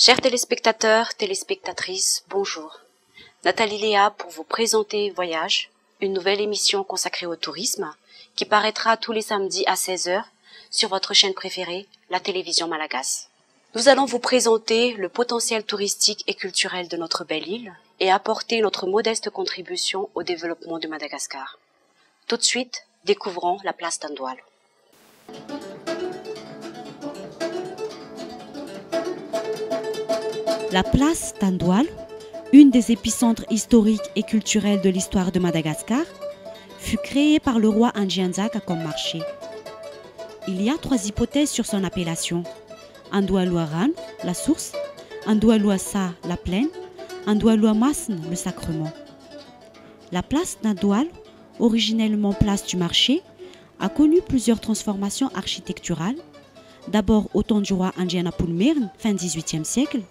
Chers téléspectateurs, téléspectatrices, bonjour. Nathalie Léa pour vous présenter Voyage, une nouvelle émission consacrée au tourisme qui paraîtra tous les samedis à 16h sur votre chaîne préférée, la télévision malagasy. Nous allons vous présenter le potentiel touristique et culturel de notre belle île et apporter notre modeste contribution au développement de Madagascar. Tout de suite, découvrons la place d'Andoual. La place d'Andoual, une des épicentres historiques et culturels de l'histoire de Madagascar, fut créée par le roi Andjianzaka comme marché. Il y a 3 hypothèses sur son appellation. Andoualouaran, la source, Andoualouassa, la plaine, Andoualouamasn, le sacrement. La place d'Andoual, originellement place du marché, a connu plusieurs transformations architecturales. D'abord au temps du roi Andjianapoulmirn, fin XVIIIe siècle,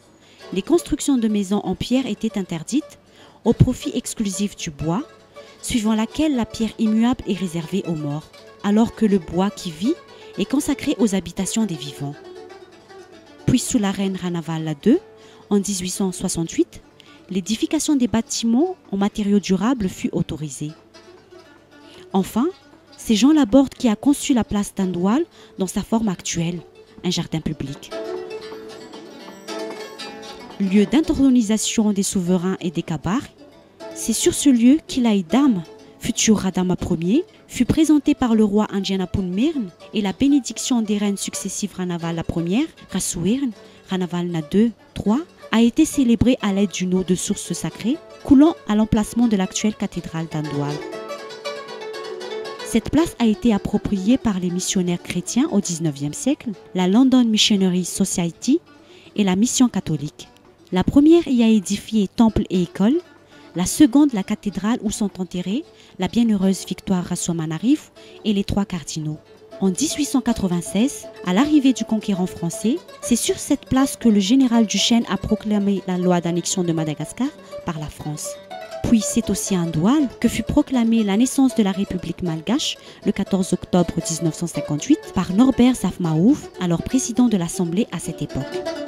les constructions de maisons en pierre étaient interdites au profit exclusif du bois, suivant laquelle la pierre immuable est réservée aux morts, alors que le bois qui vit est consacré aux habitations des vivants. Puis sous la reine Ranaval II, en 1868, l'édification des bâtiments en matériaux durables fut autorisée. Enfin, c'est Jean Laborde qui a conçu la place d'Andoual dans sa forme actuelle, un jardin public. Lieu d'intronisation des souverains et des kabars, c'est sur ce lieu qu'Ilaïdam, futur Radama Ier, fut présenté par le roi Andjianapoulmirn et la bénédiction des reines successives Ranaval la Première, Rasouirn, Ranavalna II, III, a été célébrée à l'aide d'une eau de source sacrée coulant à l'emplacement de l'actuelle cathédrale d'Andoual. Cette place a été appropriée par les missionnaires chrétiens au XIXe siècle, la London Missionary Society et la mission catholique. La première y a édifié temple et école, la seconde la cathédrale où sont enterrés la bienheureuse Victoire Rassomanarif et les 3 cardinaux. En 1896, à l'arrivée du conquérant français, c'est sur cette place que le général Duchesne a proclamé la loi d'annexion de Madagascar par la France. Puis c'est aussi à Andoual que fut proclamée la naissance de la République malgache le 14 octobre 1958 par Norbert Zafmaouf, alors président de l'Assemblée à cette époque.